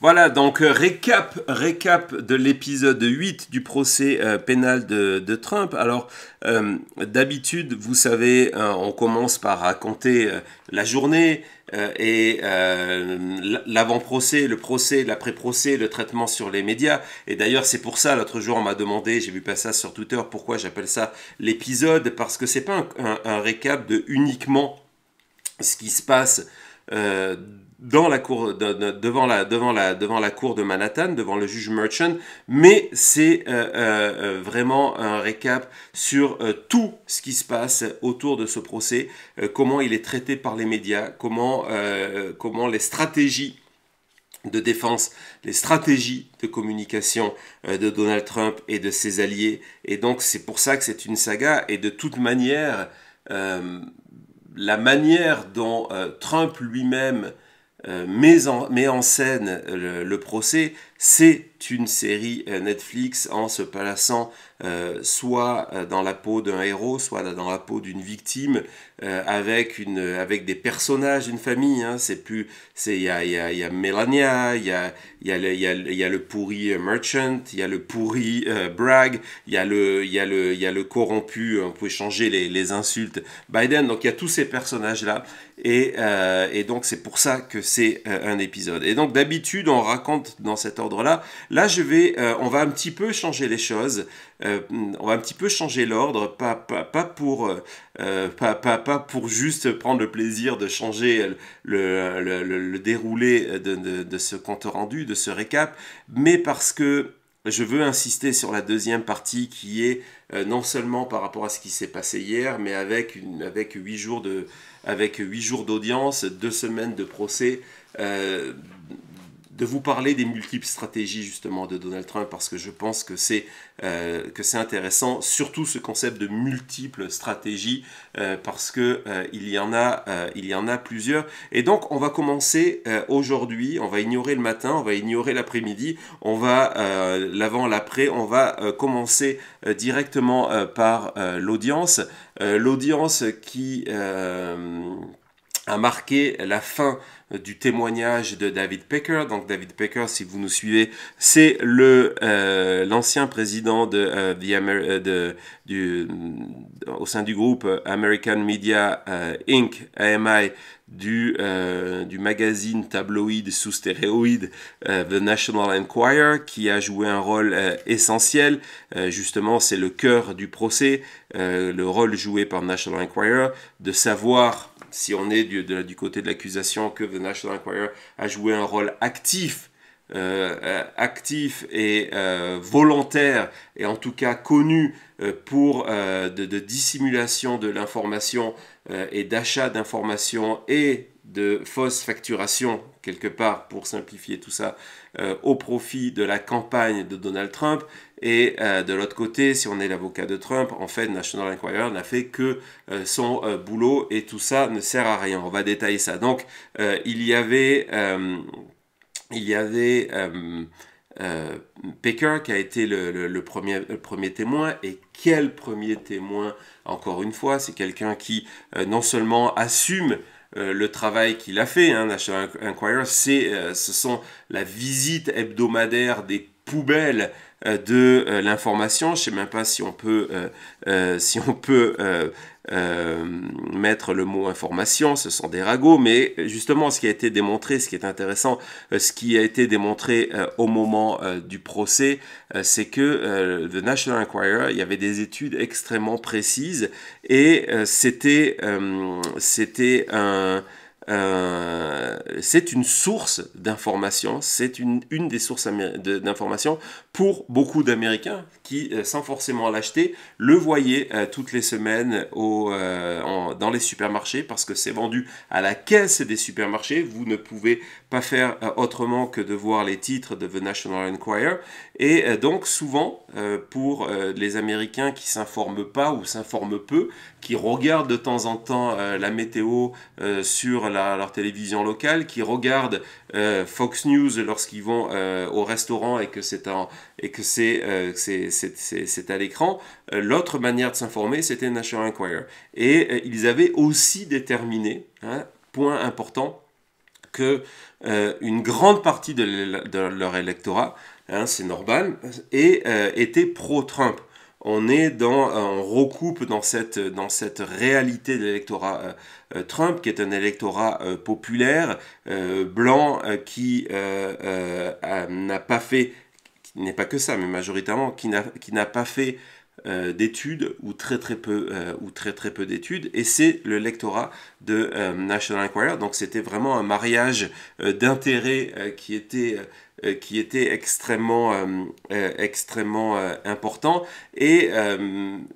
Voilà, donc récap de l'épisode 8 du procès pénal de Trump. Alors, d'habitude, vous savez, on commence par raconter la journée et l'avant-procès, le procès, l'après-procès, le traitement sur les médias. Et d'ailleurs, c'est pour ça, l'autre jour, on m'a demandé, j'ai vu passer ça sur Twitter, pourquoi j'appelle ça l'épisode, parce que c'est pas un récap de uniquement ce qui se passe euh, dans la cour, devant la cour de Manhattan, devant le juge Merchant, mais c'est vraiment un récap sur tout ce qui se passe autour de ce procès, comment il est traité par les médias, comment les stratégies de défense, les stratégies de communication de Donald Trump et de ses alliés. Et donc c'est pour ça que c'est une saga, et de toute manière, la manière dont Trump lui-même met en scène le procès, c'est une série Netflix en se plaçant soit dans la peau d'un héros, soit dans la peau d'une victime, avec des personnages, une famille. Hein, il y a Melania, il y a le pourri Merchant, il y a le pourri Bragg, il y a le corrompu, on peut changer les insultes, Biden. Donc il y a tous ces personnages-là. Et donc c'est pour ça que c'est un épisode. Et donc d'habitude on raconte dans cet ordre-là. Là on va un petit peu changer les choses. On va un petit peu changer l'ordre, pas pour juste prendre le plaisir de changer le déroulé de ce compte rendu, de ce récap, mais parce que je veux insister sur la deuxième partie qui est non seulement par rapport à ce qui s'est passé hier, mais avec 8 jours d'audience, 2 semaines de procès, de vous parler des multiples stratégies justement de Donald Trump, parce que je pense que c'est intéressant, surtout ce concept de multiples stratégies, parce que il y en a plusieurs. Et donc on va commencer aujourd'hui, on va ignorer le matin, on va ignorer l'après-midi, on va l'avant, l'après, on va commencer directement par l'audience qui a marqué la fin du témoignage de David Pecker. Donc David Pecker, si vous nous suivez, c'est l'ancien président au sein du groupe American Media Inc., AMI, du magazine tabloïd sous stéroïde The National Enquirer, qui a joué un rôle essentiel. Justement, c'est le cœur du procès, le rôle joué par National Enquirer, de savoir, si on est du côté de l'accusation, que The National Enquirer a joué un rôle actif et volontaire, et en tout cas connu pour de dissimulation de l'information et d'achat d'informations et de fausse facturation, quelque part, pour simplifier tout ça, au profit de la campagne de Donald Trump. Et de l'autre côté, si on est l'avocat de Trump, en fait, National Enquirer n'a fait que son boulot, et tout ça ne sert à rien. On va détailler ça. Donc, il y avait Pecker qui a été le premier témoin. Et quel premier témoin, encore une fois, c'est quelqu'un qui non seulement assume le travail qu'il a fait, hein, National Enquirer, ce sont la visite hebdomadaire des poubelles de l'information. Je ne sais même pas si on peut mettre le mot information, ce sont des ragots, mais justement ce qui a été démontré, ce qui est intéressant, ce qui a été démontré au moment du procès, c'est que The National Enquirer, il y avait des études extrêmement précises, et c'est une source d'information, c'est une des sources d'information pour beaucoup d'Américains qui, sans forcément l'acheter, le voyaient toutes les semaines dans les supermarchés, parce que c'est vendu à la caisse des supermarchés. Vous ne pouvez pas faire autrement que de voir les titres de The National Enquirer. Et donc souvent, pour les Américains qui s'informent pas ou s'informent peu, qui regardent de temps en temps la météo sur leur télévision locale, qui regardent Fox News lorsqu'ils vont au restaurant et que c'est à l'écran, l'autre manière de s'informer, c'était National Enquirer. Et ils avaient aussi déterminé, hein, point important, que une grande partie de leur électorat, hein, c'est normal, était pro-Trump. On recoupe dans cette réalité de l'électorat Trump, qui est un électorat populaire, blanc, qui n'a pas fait, qui n'est pas que ça, mais majoritairement, qui n'a pas fait d'études ou très peu d'études, et c'est le lectorat de National Enquirer. Donc c'était vraiment un mariage d'intérêts qui était extrêmement important. Et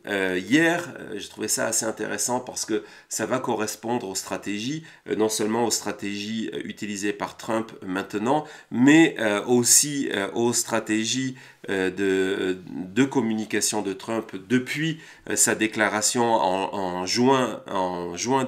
hier, j'ai trouvé ça assez intéressant parce que ça va correspondre aux stratégies, non seulement aux stratégies utilisées par Trump maintenant, mais aussi aux stratégies de communication de Trump depuis sa déclaration en juin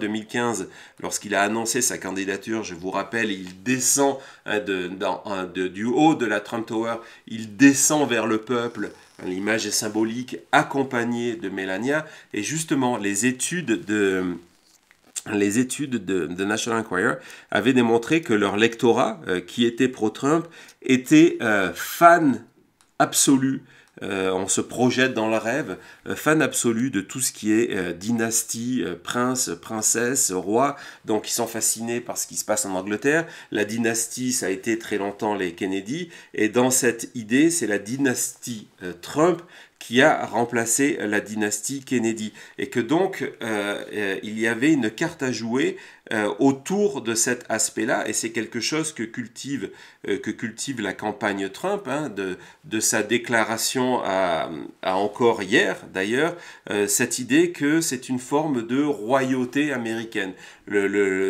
2015, lorsqu'il a annoncé sa candidature. Je vous rappelle, il descend du haut de la Trump Tower, il descend vers le peuple. L'image est symbolique, accompagnée de Melania. Et justement, les études de National Enquirer avaient démontré que leur lectorat, qui était pro-Trump, était fan absolu. On se projette dans le rêve, fan absolu de tout ce qui est dynastie, prince, princesse, roi. Donc ils sont fascinés par ce qui se passe en Angleterre. La dynastie, ça a été très longtemps les Kennedy, et dans cette idée, c'est la dynastie Trump qui a remplacé la dynastie Kennedy, et que donc il y avait une carte à jouer autour de cet aspect-là, et c'est quelque chose que cultive la campagne Trump, hein, de sa déclaration à encore hier d'ailleurs, cette idée que c'est une forme de royauté américaine.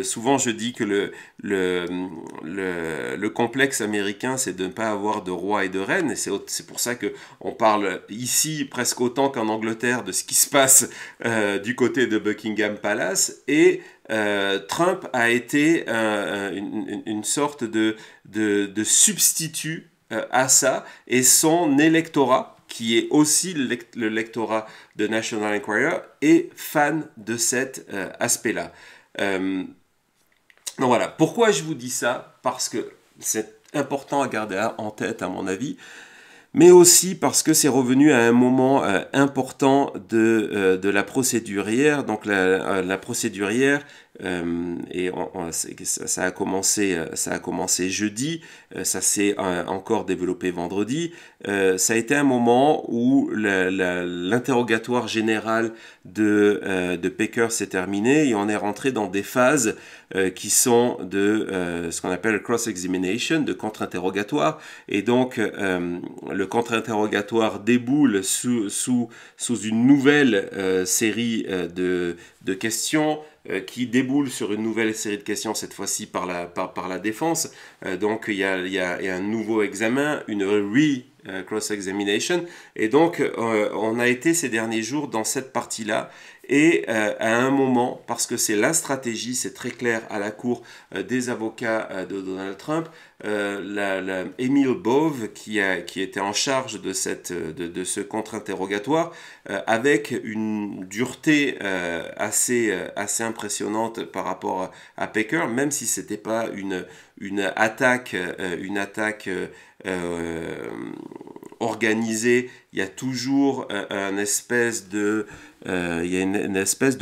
Souvent je dis que le complexe américain, c'est de ne pas avoir de roi et de reine, et c'est pour ça qu'on parle ici presque autant qu'en Angleterre de ce qui se passe du côté de Buckingham Palace. Et Trump a été une sorte de substitut à ça, et son électorat, qui est aussi le lectorat de National Enquirer, est fan de cet aspect-là. Donc voilà, pourquoi je vous dis ça? Parce que c'est important à garder en tête, à mon avis, mais aussi parce que c'est revenu à un moment important de la procédurière. Donc la procédurière, ça a commencé jeudi, ça s'est encore développé vendredi. Ça a été un moment où l'interrogatoire général de Pecker s'est terminé, et on est rentré dans des phases qui sont de ce qu'on appelle cross-examination, de contre-interrogatoire. Et donc le contre-interrogatoire déboule sous une nouvelle série de questions, qui déboule sur une nouvelle série de questions, cette fois-ci par la défense. Donc il y a un nouveau examen, une cross-examination. Et donc on a été ces derniers jours dans cette partie-là. Et à un moment, parce que c'est la stratégie, c'est très clair à la cour des avocats de Donald Trump, Emil Bove, qui était en charge de ce contre-interrogatoire, avec une dureté assez impressionnante par rapport à Pecker, même si c'était pas une attaque organisée. Il y a toujours une espèce de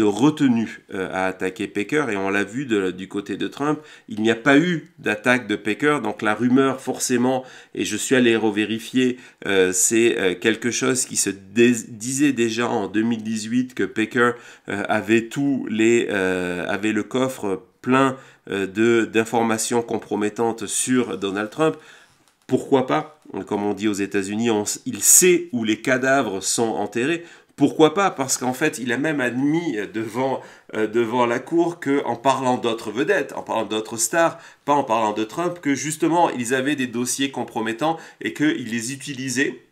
retenue à attaquer Pecker, et on l'a vu du côté de Trump, il n'y a pas eu d'attaque de Pecker. Donc la rumeur, forcément, et je suis allé revérifier, c'est quelque chose qui se disait déjà en 2018, que Pecker avait le coffre plein d'informations compromettantes sur Donald Trump. Pourquoi pas? Comme on dit aux États-Unis, il sait où les cadavres sont enterrés. Pourquoi pas? Parce qu'en fait, il a même admis devant la cour qu'en parlant d'autres vedettes, en parlant d'autres stars, pas en parlant de Trump, que justement, ils avaient des dossiers compromettants et qu'ils les utilisaient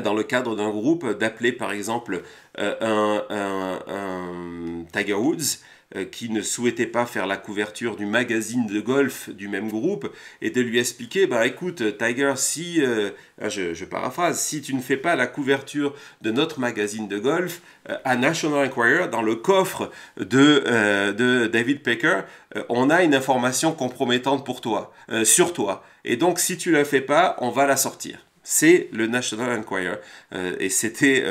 dans le cadre d'un groupe, d'appeler par exemple un Tiger Woods, qui ne souhaitait pas faire la couverture du magazine de golf du même groupe, et de lui expliquer, bah écoute Tiger, si, je paraphrase, si tu ne fais pas la couverture de notre magazine de golf, à National Enquirer, dans le coffre de David Pecker, on a une information compromettante pour toi, sur toi. Et donc, si tu ne la fais pas, on va la sortir. C'est le National Enquirer. Et c'était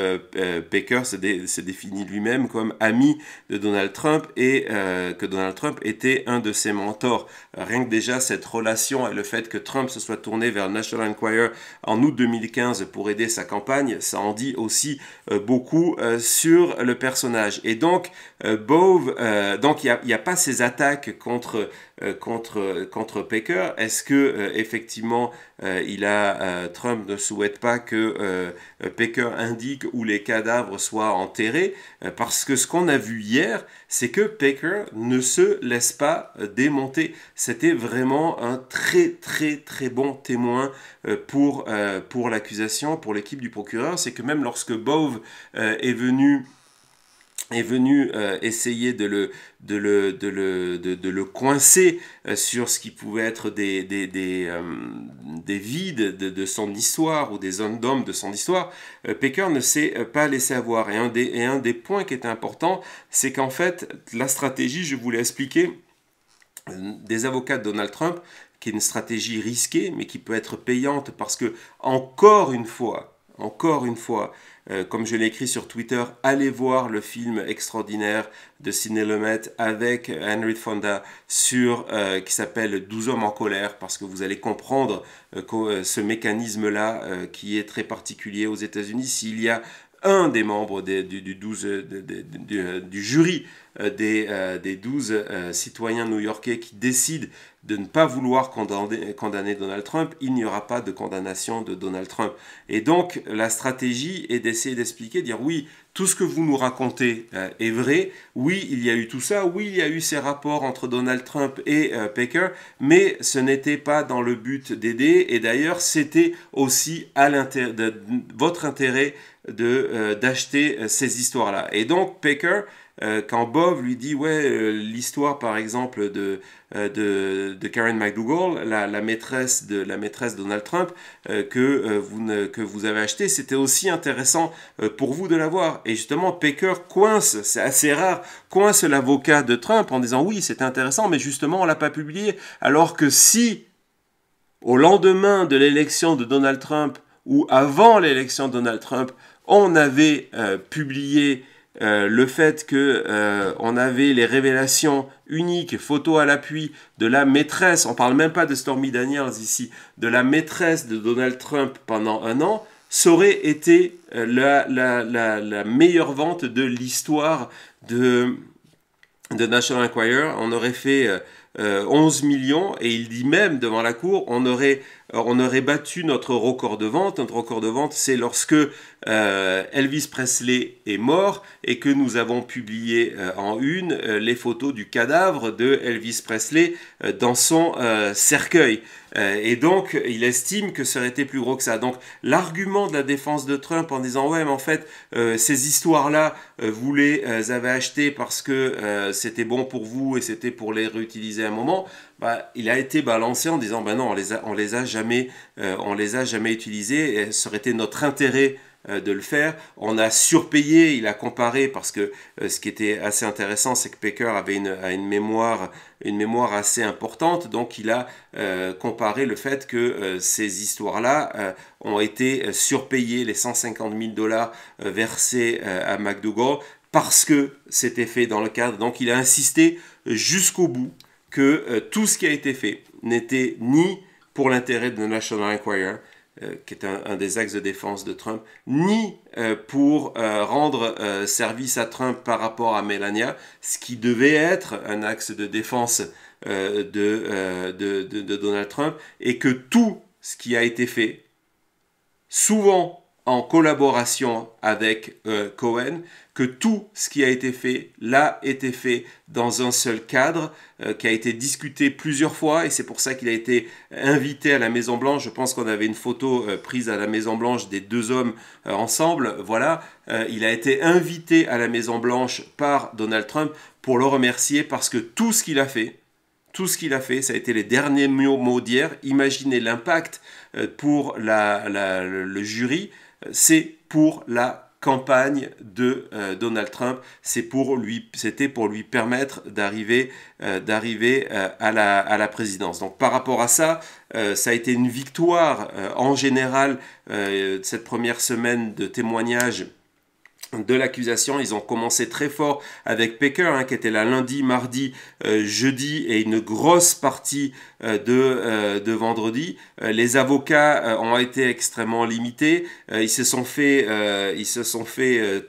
Pecker se définit lui-même comme ami de Donald Trump et que Donald Trump était un de ses mentors. Rien que déjà cette relation et le fait que Trump se soit tourné vers le National Enquirer en août 2015 pour aider sa campagne, ça en dit aussi beaucoup sur le personnage. Et donc, Bove, donc il n'y a pas ces attaques contre Pecker. Est-ce que effectivement Trump ne souhaite pas que Pecker indique où les cadavres soient enterrés, parce que ce qu'on a vu hier, c'est que Pecker ne se laisse pas démonter. C'était vraiment un très très très bon témoin pour l'accusation, pour l'équipe du procureur. C'est que même lorsque Bove est venu essayer de le coincer sur ce qui pouvait être des vides de son histoire ou des zones d'ombre de son histoire, Pecker ne s'est pas laissé avoir. Et un des points qui est important, c'est qu'en fait, la stratégie, je vous l'ai expliqué, des avocats de Donald Trump, qui est une stratégie risquée, mais qui peut être payante parce que, encore une fois, comme je l'ai écrit sur Twitter, allez voir le film extraordinaire de Sidney Lumet avec Henry Fonda qui s'appelle 12 hommes en colère, parce que vous allez comprendre ce mécanisme-là qui est très particulier aux États-Unis. S'il y a un des membres du jury des 12 citoyens new-yorkais qui décident de ne pas vouloir condamner Donald Trump, il n'y aura pas de condamnation de Donald Trump. Et donc, la stratégie est d'essayer d'expliquer, dire oui, tout ce que vous nous racontez est vrai, oui, il y a eu tout ça, oui, il y a eu ces rapports entre Donald Trump et Pecker, mais ce n'était pas dans le but d'aider, et d'ailleurs, c'était aussi à votre intérêt d'acheter ces histoires-là. Et donc, Pecker, quand Bove lui dit, ouais, l'histoire, par exemple, de Karen McDougal, la maîtresse de Donald Trump, que vous avez acheté, c'était aussi intéressant pour vous de l'avoir. Et justement, Pecker coince, c'est assez rare, coince l'avocat de Trump en disant, oui, c'était intéressant, mais justement, on l'a pas publié. Alors que si, au lendemain de l'élection de Donald Trump, ou avant l'élection de Donald Trump, on avait publié le fait que on avait les révélations uniques, photos à l'appui de la maîtresse, on parle même pas de Stormy Daniels ici, de la maîtresse de Donald Trump pendant un an, ça aurait été la meilleure vente de l'histoire de National Enquirer. On aurait fait 11 millions, et il dit même devant la cour, on aurait battu notre record de vente. Notre record de vente, c'est lorsque Elvis Presley est mort et que nous avons publié en une les photos du cadavre de Elvis Presley dans son cercueil. Et donc, il estime que ça aurait été plus gros que ça. Donc, l'argument de la défense de Trump en disant « Ouais, mais en fait, ces histoires-là, vous les avez achetées parce que c'était bon pour vous et c'était pour les réutiliser à un moment », bah, il a été balancé en disant bah non, on les a jamais utilisés, et ça aurait été notre intérêt de le faire. On a surpayé, il a comparé, parce que ce qui était assez intéressant, c'est que Pecker avait une mémoire assez importante, donc il a comparé le fait que ces histoires-là ont été surpayées, les 150 000 $ versés à McDougal, parce que c'était fait dans le cadre. Donc il a insisté jusqu'au bout que tout ce qui a été fait n'était ni pour l'intérêt de National Enquirer, qui est un des axes de défense de Trump, ni pour rendre service à Trump par rapport à Melania, ce qui devait être un axe de défense de Donald Trump, et que tout ce qui a été fait, souvent en collaboration avec Cohen, que tout ce qui a été fait, l'a été fait dans un seul cadre, qui a été discuté plusieurs fois, et c'est pour ça qu'il a été invité à la Maison-Blanche. Je pense qu'on avait une photo prise à la Maison-Blanche des deux hommes ensemble. Voilà, il a été invité à la Maison-Blanche par Donald Trump pour le remercier parce que tout ce qu'il a fait, ça a été les derniers mots d'hier. Imaginez l'impact pour le jury, c'est pour la campagne de Donald Trump, c'était pour lui permettre d'arriver à la présidence. Donc par rapport à ça, ça a été une victoire en général cette première semaine de témoignages de l'accusation. Ils ont commencé très fort avec Pecker, qui était là lundi, mardi, jeudi et une grosse partie de vendredi. Les avocats ont été extrêmement limités. Ils se sont fait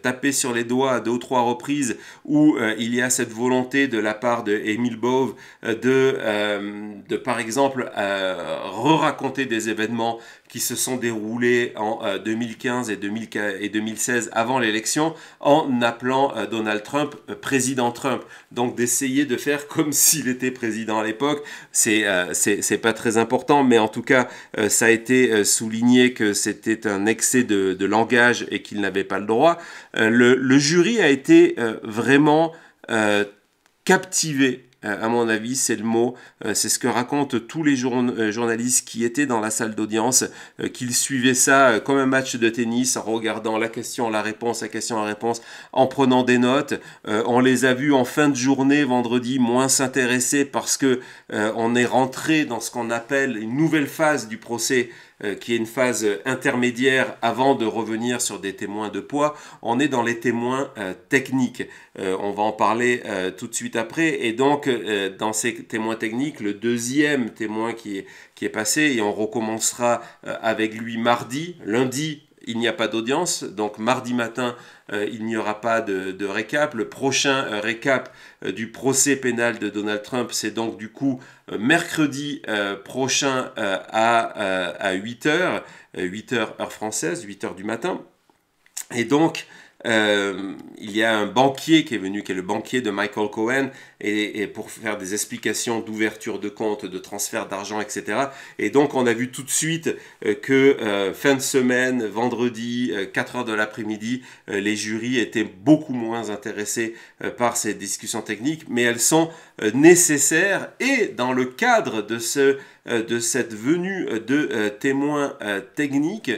taper sur les doigts à 2 ou 3 reprises où il y a cette volonté de la part de Emil Bove de par exemple re-raconter des événements qui se sont déroulés en 2015 et 2016 avant l'élection en appelant Donald Trump président Trump. Donc d'essayer de faire comme s'il était président à l'époque, c'est pas très important, mais en tout cas ça a été souligné que c'était un excès de langage et qu'il n'avait pas le droit. Le jury a été vraiment captivé. À mon avis, c'est le mot, c'est ce que racontent tous les journalistes qui étaient dans la salle d'audience, qu'ils suivaient ça comme un match de tennis, en regardant la question, la réponse, la question, la réponse, en prenant des notes. On les a vus en fin de journée, vendredi, moins s'intéresser parce que on est rentré dans ce qu'on appelle une nouvelle phase du procès, qui est une phase intermédiaire avant de revenir sur des témoins de poids. On est dans les témoins techniques. On va en parler tout de suite après. Et donc, dans ces témoins techniques, le deuxième témoin qui est passé, et on recommencera avec lui mardi. Lundi, il n'y a pas d'audience, donc mardi matin, il n'y aura pas de récap. Le prochain récap du procès pénal de Donald Trump, c'est donc du coup mercredi prochain à 8h, 8h heure française, 8h du matin. Et donc, il y a un banquier qui est venu, qui est le banquier de Michael Cohen, et pour faire des explications d'ouverture de compte, de transfert d'argent, etc. Et donc on a vu tout de suite que fin de semaine, vendredi, 4h de l'après-midi, les jurys étaient beaucoup moins intéressés par ces discussions techniques, mais elles sont nécessaires, et dans le cadre de cette venue de témoins techniques,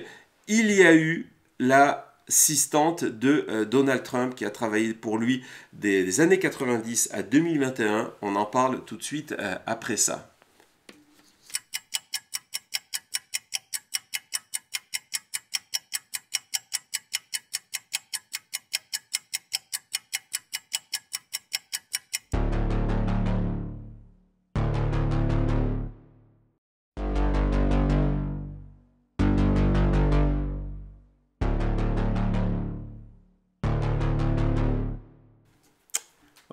il y a eu l'assistante de Donald Trump qui a travaillé pour lui des années 90 à 2021. On en parle tout de suite après ça.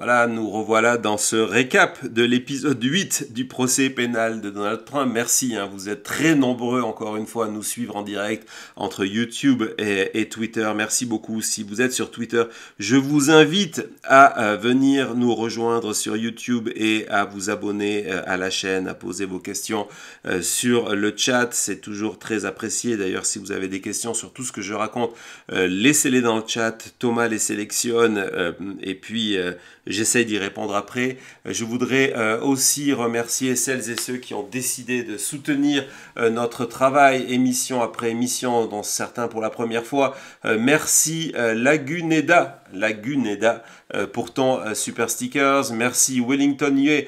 Voilà, nous revoilà dans ce récap de l'épisode 8 du procès pénal de Donald Trump. Merci, vous êtes très nombreux encore une fois à nous suivre en direct entre YouTube et Twitter. Merci beaucoup. Si vous êtes sur Twitter, je vous invite à venir nous rejoindre sur YouTube et à vous abonner à la chaîne, à poser vos questions sur le chat. C'est toujours très apprécié. D'ailleurs, si vous avez des questions sur tout ce que je raconte, laissez-les dans le chat. Thomas les sélectionne et puis j'essaie d'y répondre après. Je voudrais aussi remercier celles et ceux qui ont décidé de soutenir notre travail, émission après émission, dont certains pour la première fois. Merci Laguneda pour ton super stickers. Merci Wellington Yue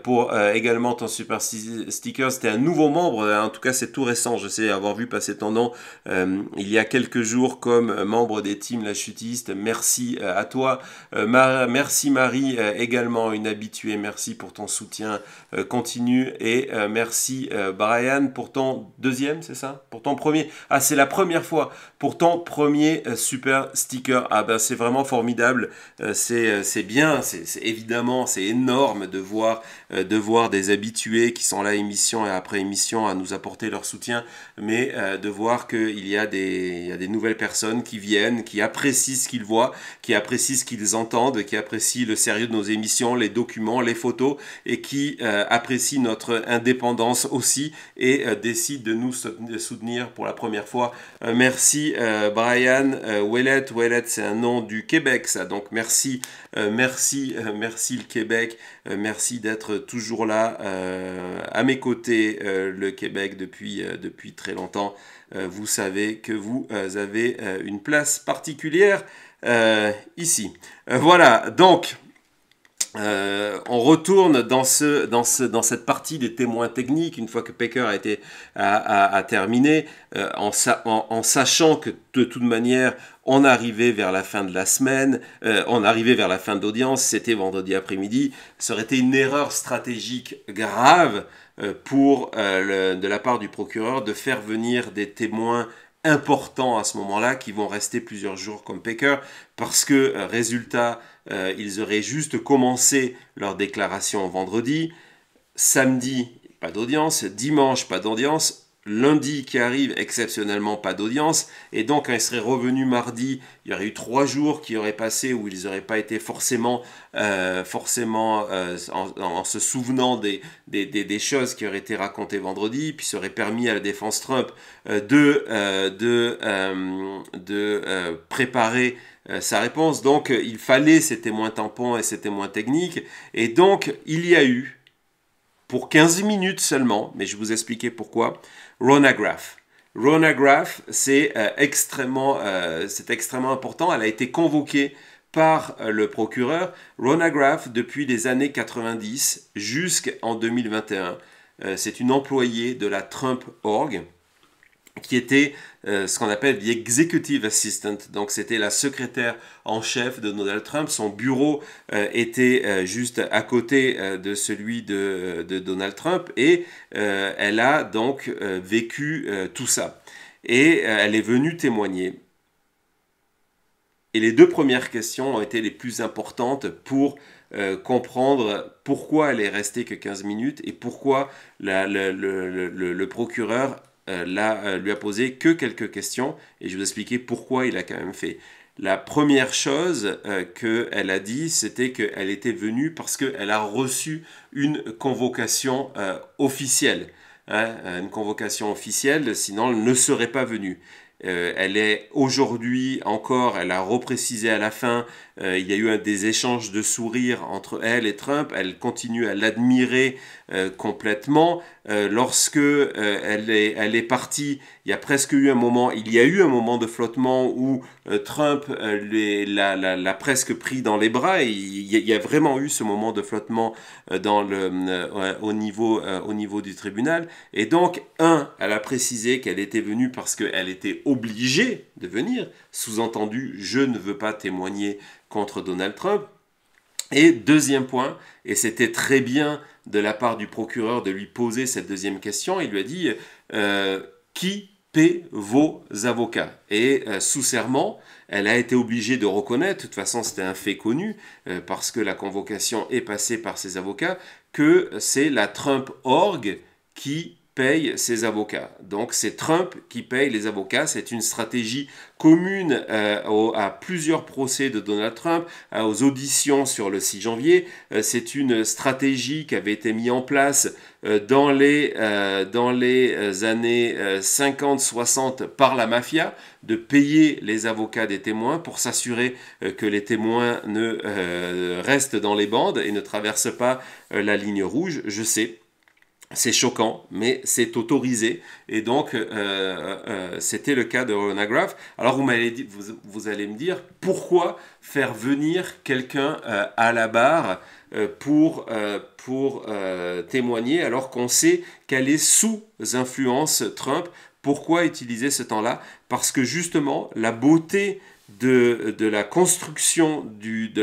pour également ton super stickers. C'était un nouveau membre, en tout cas c'est tout récent. Je sais avoir vu passer ton nom il y a quelques jours comme membre des teams La Chutiste. Merci à toi. Merci Marie, également une habituée. Merci pour ton soutien continu. Et merci Brian pour ton deuxième, c'est ça? Pour ton premier. Ah, c'est la première fois. Pour ton premier super sticker. Ah ben c'est vraiment formidable. C'est bien, c'est évidemment, c'est énorme de voir des habitués qui sont là émission et après émission à nous apporter leur soutien, mais de voir qu'il y a des nouvelles personnes qui viennent, qui apprécient ce qu'ils voient, qui apprécient ce qu'ils entendent, qui apprécient le sérieux de nos émissions, les documents, les photos, et qui apprécient notre indépendance aussi et décident de nous soutenir pour la première fois. Merci Brian. Ouellet, c'est un nom du du Québec, ça. Donc merci, merci le Québec, merci d'être toujours là à mes côtés, le Québec depuis très longtemps. Vous savez que vous avez une place particulière ici. Voilà, donc on retourne dans cette partie des témoins techniques une fois que Pecker a terminé, en sachant que de toute manière on arrivait vers la fin de la semaine, on arrivait vers la fin d'audience, c'était vendredi après-midi. Ça aurait été une erreur stratégique grave de la part du procureur de faire venir des témoins importants à ce moment-là qui vont rester plusieurs jours comme Pecker parce que résultat ils auraient juste commencé leur déclaration vendredi, samedi pas d'audience, dimanche pas d'audience, lundi qui arrive exceptionnellement pas d'audience, et donc quand ils seraient revenus mardi, il y aurait eu 3 jours qui auraient passé où ils n'auraient pas été forcément en se souvenant des choses qui auraient été racontées vendredi, puis ça aurait permis à la défense Trump de préparer sa réponse. Donc il fallait ces témoins tampons et ces témoins techniques, et donc il y a eu pour 15 minutes seulement, mais je vais vous expliquer pourquoi, Ronna Graff. Ronna Graff, c'est extrêmement important. Elle a été convoquée par le procureur. Ronna Graff, depuis les années 90 jusqu'en 2021, c'est une employée de la Trump Org, qui était ce qu'on appelle the executive assistant, donc c'était la secrétaire en chef de Donald Trump. Son bureau était juste à côté de celui de Donald Trump, et elle a donc vécu tout ça. Et elle est venue témoigner. Et les 2 premières questions ont été les plus importantes pour comprendre pourquoi elle est restée que 15 minutes et pourquoi le procureur lui a posé que quelques questions, et je vais vous expliquer pourquoi il a quand même fait. La première chose qu'elle a dit, c'était qu'elle était venue parce qu'elle a reçu une convocation officielle. Une convocation officielle, sinon elle ne serait pas venue. Elle est aujourd'hui encore, elle a reprécisé à la fin, il y a eu des échanges de sourires entre elle et Trump, elle continue à l'admirer complètement. Lorsque elle est partie, il y a eu un moment de flottement où Trump l'a presque pris dans les bras, et il y a vraiment eu ce moment de flottement au niveau du tribunal. Et donc, elle a précisé qu'elle était venue parce qu'elle était obligée de venir, sous-entendu, je ne veux pas témoigner contre Donald Trump. Et deuxième point, et c'était très bien de la part du procureur de lui poser cette deuxième question, il lui a dit qui paie vos avocats? Et sous serment, elle a été obligée de reconnaître, de toute façon c'était un fait connu, parce que la convocation est passée par ses avocats, que c'est la Trump Org qui paye ses avocats. Donc c'est Trump qui paye les avocats. C'est une stratégie commune à plusieurs procès de Donald Trump, aux auditions sur le 6 janvier. C'est une stratégie qui avait été mise en place dans les années 50-60 par la mafia, de payer les avocats des témoins pour s'assurer que les témoins restent dans les bandes et ne traversent pas la ligne rouge. Je sais, c'est choquant, mais c'est autorisé. Et donc, c'était le cas de Ronna Graff. Alors, vous allez me dire, pourquoi faire venir quelqu'un à la barre pour témoigner alors qu'on sait qu'elle est sous influence Trump? Pourquoi utiliser ce temps-là? Parce que justement, la beauté de la construction de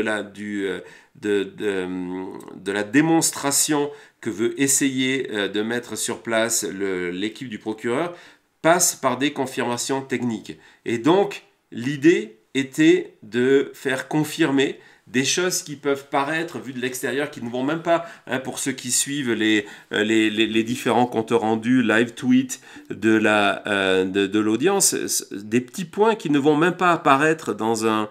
la démonstration que veut essayer de mettre sur place l'équipe du procureur passe par des confirmations techniques. Et donc, l'idée était de faire confirmer des choses qui peuvent paraître, vues de l'extérieur, qui ne vont même pas, pour ceux qui suivent les différents comptes rendus, live tweets de l'audience, des petits points qui ne vont même pas apparaître dans un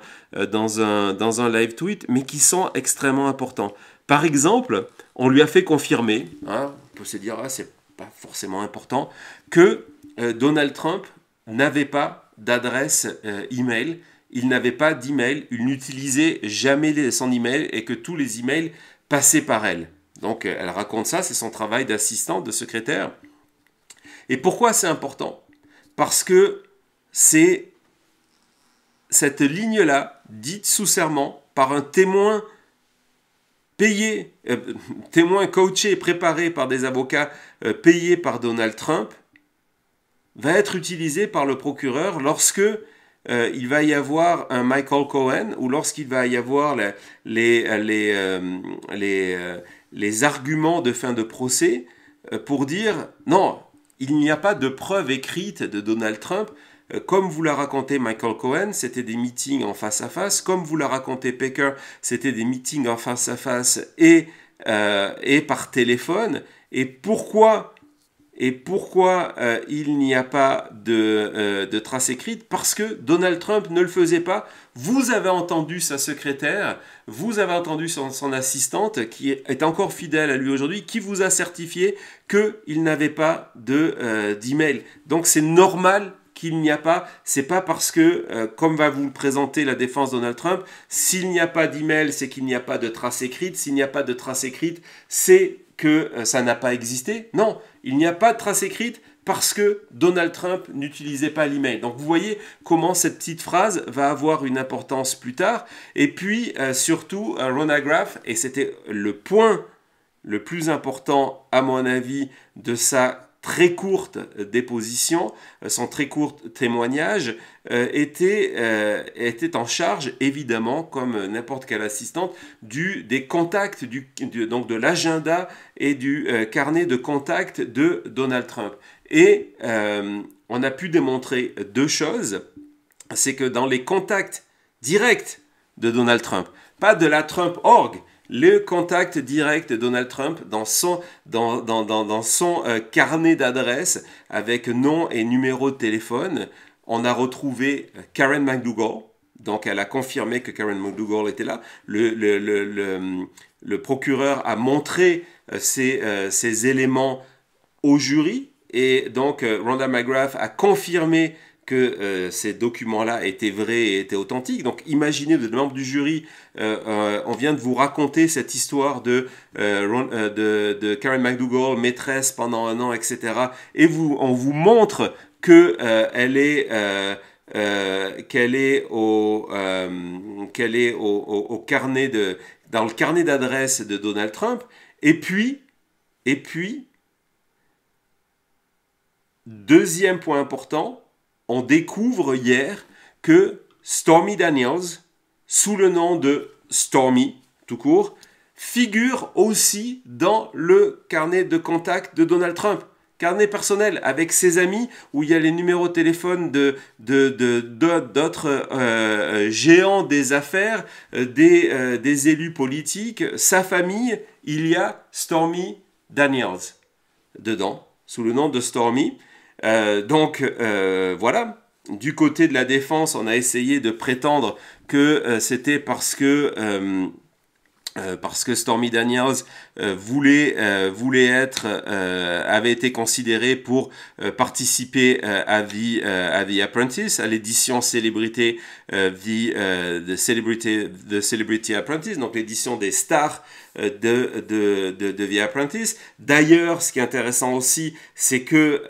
live tweet, mais qui sont extrêmement importants. Par exemple, on lui a fait confirmer, on peut se dire, c'est pas forcément important, que Donald Trump n'avait pas d'adresse email il n'avait pas d'email, il n'utilisait jamais son email et que tous les emails passaient par elle. Donc elle raconte ça, c'est son travail d'assistante, de secrétaire. Et pourquoi c'est important? Parce que c'est cette ligne-là, dite sous serment par un témoin payé, témoin coaché, préparé par des avocats payés par Donald Trump, va être utilisée par le procureur lorsque il va y avoir un Michael Cohen ou lorsqu'il va y avoir les arguments de fin de procès pour dire non, il n'y a pas de preuve écrite de Donald Trump. Comme vous l'a raconté Michael Cohen, c'était des meetings en face à face. Comme vous l'a raconté Pecker, c'était des meetings en face à face et par téléphone. Et pourquoi il n'y a pas de trace écrite? Parce que Donald Trump ne le faisait pas. Vous avez entendu sa secrétaire, vous avez entendu son assistante, qui est encore fidèle à lui aujourd'hui, qui vous a certifié qu'il n'avait pas d'email. Donc c'est normal qu'il n'y a pas, c'est pas parce que, comme va vous le présenter la défense Donald Trump, s'il n'y a pas d'email, c'est qu'il n'y a pas de trace écrite. S'il n'y a pas de trace écrite, c'est que ça n'a pas existé. Non, il n'y a pas de trace écrite parce que Donald Trump n'utilisait pas l'email. Donc vous voyez comment cette petite phrase va avoir une importance plus tard. Et puis surtout, Rona Graff, et c'était le point le plus important à mon avis de sa très courte déposition, son très court témoignage, était en charge, évidemment, comme n'importe quelle assistante, des contacts, donc de l'agenda et du carnet de contacts de Donald Trump. Et on a pu démontrer deux choses. C'est que dans les contacts directs de Donald Trump, pas de la Trump Org, le contact direct de Donald Trump dans son carnet d'adresses avec nom et numéro de téléphone, on a retrouvé Karen McDougal. Donc elle a confirmé que Karen McDougal était là. Le procureur a montré ces éléments au jury et donc Rhonda McGrath a confirmé que ces documents-là étaient vrais et étaient authentiques. Donc imaginez, vous êtes membre du jury, on vient de vous raconter cette histoire de Karen McDougal, maîtresse pendant un an, etc. Et on vous montre qu'elle est dans le carnet d'adresse de Donald Trump. Et puis, deuxième point important, on découvre hier que Stormy Daniels, sous le nom de Stormy, tout court, figure aussi dans le carnet de contact de Donald Trump. Carnet personnel avec ses amis où il y a les numéros de téléphone d'autres géants des affaires, des élus politiques, sa famille, il y a Stormy Daniels dedans, sous le nom de Stormy. Voilà, du côté de la défense, on a essayé de prétendre que c'était parce que Stormy Daniels avait été considérée pour participer à The Apprentice, à l'édition Célébrité The Celebrity Apprentice, donc l'édition des stars de The Apprentice. D'ailleurs, ce qui est intéressant aussi, c'est que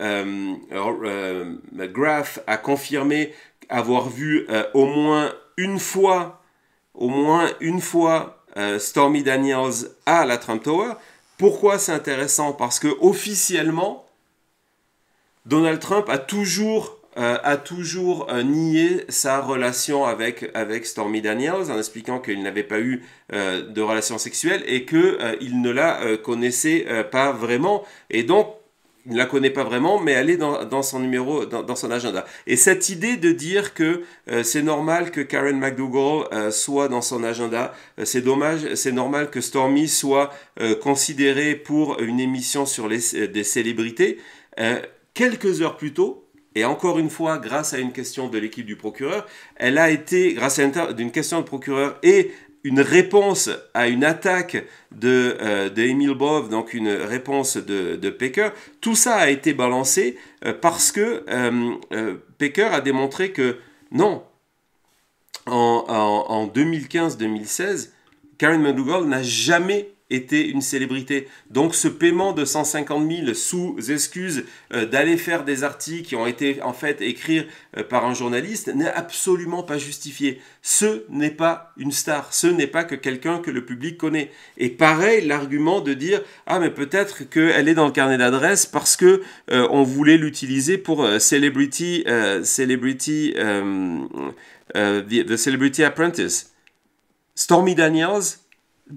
McGrath a confirmé avoir vu au moins une fois Stormy Daniels à la Trump Tower. Pourquoi c'est intéressant? Parce que officiellement, Donald Trump a toujours nié sa relation avec Stormy Daniels en expliquant qu'il n'avait pas eu de relation sexuelle et qu'il ne la connaissait pas vraiment. Et donc, il ne la connaît pas vraiment, mais elle est dans son numéro, dans son agenda. Et cette idée de dire que c'est normal que Karen McDougal soit dans son agenda, c'est normal que Stormy soit considérée pour une émission sur des célébrités, quelques heures plus tôt, et encore une fois, grâce à une question de l'équipe du procureur, elle a été, grâce à une question de procureur et une réponse à une attaque de Emil Bov, donc une réponse de Pecker, tout ça a été balancé parce que Pecker a démontré que non, en 2015-2016, Karen McDougal n'a jamais été une célébrité. Donc ce paiement de 150 000 sous excuse d'aller faire des articles qui ont été en fait écrits par un journaliste n'est absolument pas justifié. Ce n'est pas une star, ce n'est pas que quelqu'un que le public connaît. Et pareil, l'argument de dire ah mais peut-être qu'elle est dans le carnet d'adresses parce que on voulait l'utiliser pour The Celebrity Apprentice. Stormy Daniels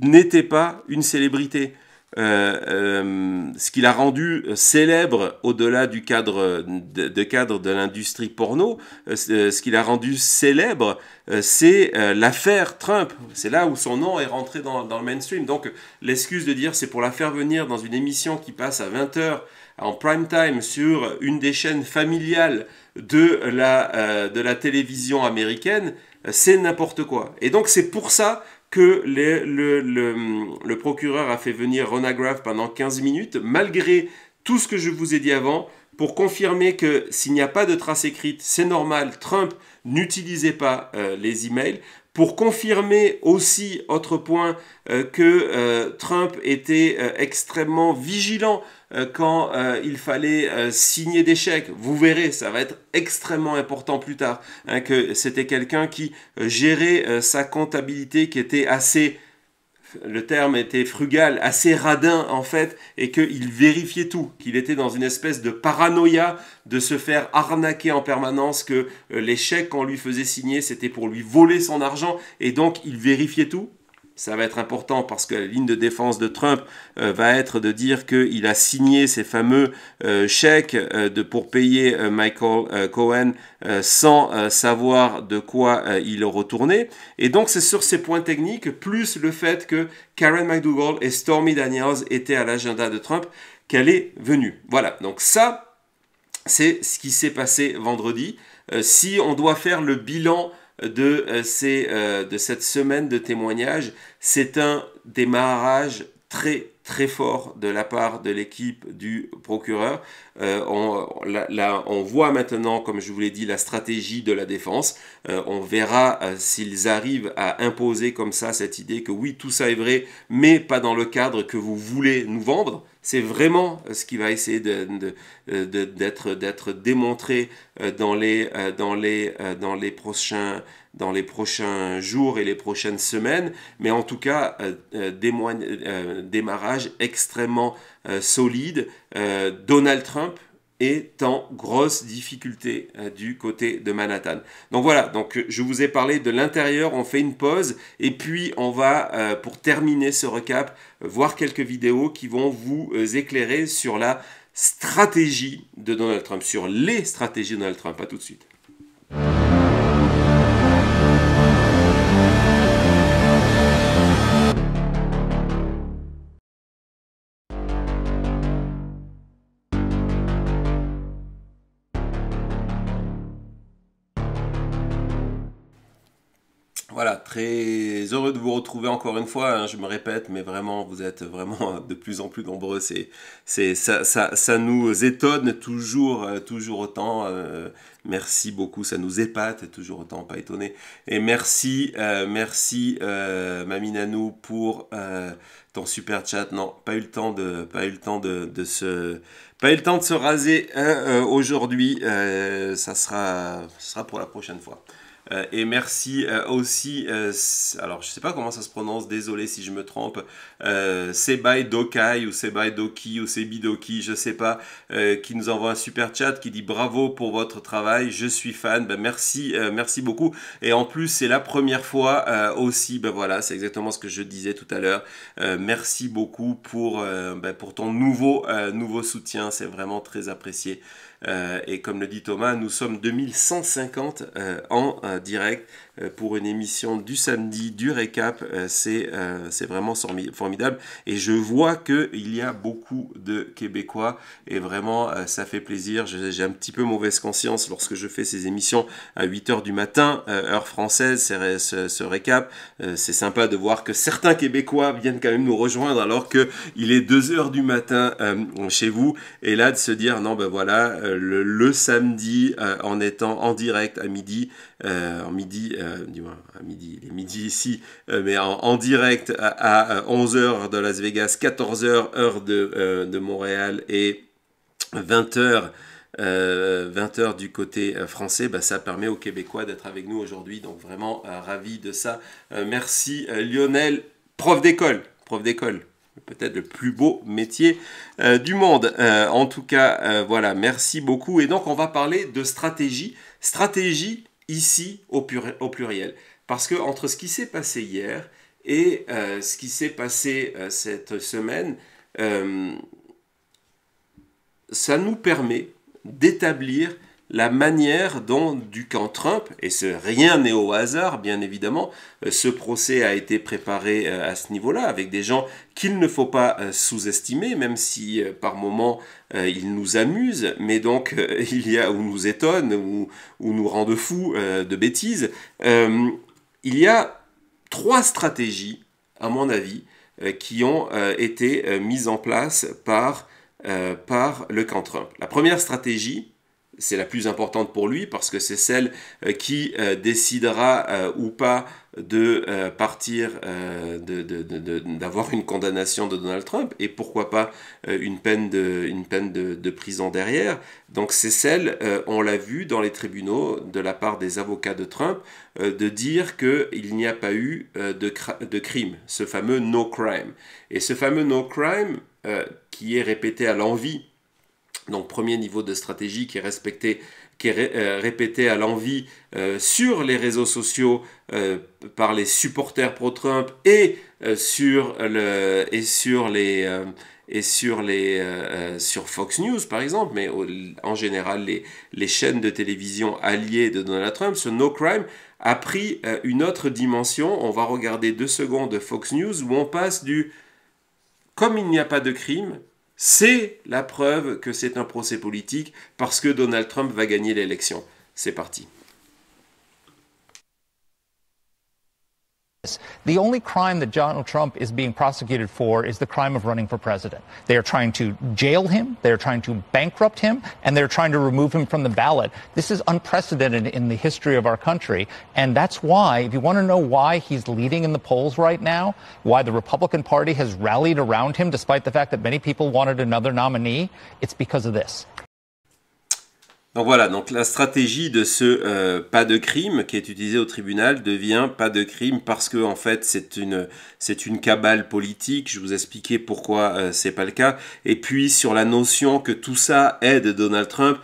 n'était pas une célébrité. Ce qui l'a rendu célèbre au-delà du cadre de l'industrie porno, ce qui l'a rendu célèbre, c'est l'affaire Trump. C'est là où son nom est rentré dans le mainstream. Donc l'excuse de dire c'est pour la faire venir dans une émission qui passe à 20h en prime time sur une des chaînes familiales de la télévision américaine, c'est n'importe quoi. Et donc c'est pour ça que le procureur a fait venir Rona Graff pendant 15 minutes, malgré tout ce que je vous ai dit avant, pour confirmer que s'il n'y a pas de trace écrite, c'est normal, Trump n'utilisait pas les emails, pour confirmer aussi, autre point, que Trump était extrêmement vigilant quand il fallait signer des chèques. Vous verrez, ça va être extrêmement important plus tard, hein, que c'était quelqu'un qui gérait sa comptabilité qui était assez, le terme était frugal, assez radin en fait, et qu'il vérifiait tout, qu'il était dans une espèce de paranoïa de se faire arnaquer en permanence, que les chèques qu'on lui faisait signer, c'était pour lui voler son argent, et donc il vérifiait tout. Ça va être important parce que la ligne de défense de Trump va être de dire qu'il a signé ces fameux chèques pour payer Michael Cohen sans savoir de quoi il retournait. Et donc c'est sur ces points techniques, plus le fait que Karen McDougal et Stormy Daniels étaient à l'agenda de Trump, qu'elle est venue. Voilà, donc ça, c'est ce qui s'est passé vendredi. Si on doit faire le bilan de cette semaine de témoignages, c'est un démarrage très très fort de la part de l'équipe du procureur. On voit maintenant, comme je vous l'ai dit, la stratégie de la défense. On verra s'ils arrivent à imposer comme ça cette idée que oui, tout ça est vrai, mais pas dans le cadre que vous voulez nous vendre. C'est vraiment ce qui va essayer d'être démontré dans les prochains jours et les prochaines semaines, mais en tout cas, démarrage extrêmement solide. Donald Trump est en grosse difficulté du côté de Manhattan. Donc voilà, donc je vous ai parlé de l'intérieur, on fait une pause et puis on va, pour terminer ce recap, voir quelques vidéos qui vont vous éclairer sur la stratégie de Donald Trump, sur les stratégies de Donald Trump. À tout de suite. Voilà, très heureux de vous retrouver encore une fois, hein, je me répète, mais vraiment, vous êtes vraiment de plus en plus nombreux. Ça nous étonne toujours autant. Merci beaucoup, ça nous épate, toujours autant, pas étonné. Et merci Mamie Nanou pour ton super chat. Non, pas eu le temps de se raser aujourd'hui. Ça sera pour la prochaine fois. Et merci aussi, alors je sais pas comment ça se prononce, désolé si je me trompe, Sebai Dokai ou Sebai Doki ou Sebi Doki, je sais pas, qui nous envoie un super chat qui dit bravo pour votre travail, je suis fan, ben merci beaucoup. Et en plus c'est la première fois aussi, ben voilà, c'est exactement ce que je disais tout à l'heure. Merci beaucoup pour ton nouveau soutien, c'est vraiment très apprécié. Et comme le dit Thomas, nous sommes 2150 en direct pour une émission du samedi, du récap. C'est vraiment formidable. Et je vois qu'il y a beaucoup de Québécois et vraiment ça fait plaisir. J'ai un petit peu mauvaise conscience lorsque je fais ces émissions à 8h du matin, heure française, ce récap. C'est sympa de voir que certains Québécois viennent quand même nous rejoindre alors qu'il est 2h du matin chez vous. Et là de se dire non ben voilà, le samedi en étant en direct à midi du moins à midi, il est midi ici, mais en direct à 11h de Las Vegas, 14h heure de Montréal et 20h 20h du côté français, ça permet aux Québécois d'être avec nous aujourd'hui, donc vraiment ravi de ça. Merci Lionel, prof d'école, peut-être le plus beau métier du monde. En tout cas, voilà, merci beaucoup. Et donc on va parler de stratégie ici au pluriel, parce que entre ce qui s'est passé hier et ce qui s'est passé cette semaine, ça nous permet d'établir la manière dont du camp Trump, et rien n'est au hasard bien évidemment, ce procès a été préparé à ce niveau-là, avec des gens qu'il ne faut pas sous-estimer, même si par moments ils nous amusent, mais donc il y a, ou nous étonnent, ou nous rendent fous de bêtises. Il y a 3 stratégies, à mon avis, qui ont été mises en place par le camp Trump. La première stratégie, c'est la plus importante pour lui parce que c'est celle qui décidera ou pas de partir, d'avoir une condamnation de Donald Trump et pourquoi pas une peine de prison derrière. Donc c'est celle, on l'a vu dans les tribunaux de la part des avocats de Trump, de dire qu'il n'y a pas eu de crime, ce fameux no crime. Et ce fameux no crime qui est répété à l'envi. Donc premier niveau de stratégie qui est répété à l'envi sur les réseaux sociaux par les supporters pro-Trump et sur Fox News par exemple, mais en général les chaînes de télévision alliées de Donald Trump. Ce no crime a pris une autre dimension. On va regarder 2 secondes de Fox News où on passe comme il n'y a pas de crime, c'est la preuve que c'est un procès politique parce que Donald Trump va gagner l'élection. C'est parti. The only crime that Donald Trump is being prosecuted for is the crime of running for president. They are trying to jail him, they are trying to bankrupt him, and they're trying to remove him from the ballot. This is unprecedented in the history of our country, and that's why, if you want to know why he's leading in the polls right now, why the Republican Party has rallied around him despite the fact that many people wanted another nominee, it's because of this. Donc voilà, donc la stratégie de ce pas de crime qui est utilisé au tribunal devient pas de crime parce que en fait c'est une cabale politique. Je vous expliquais pourquoi c'est pas le cas. Et puis sur la notion que tout ça aide Donald Trump,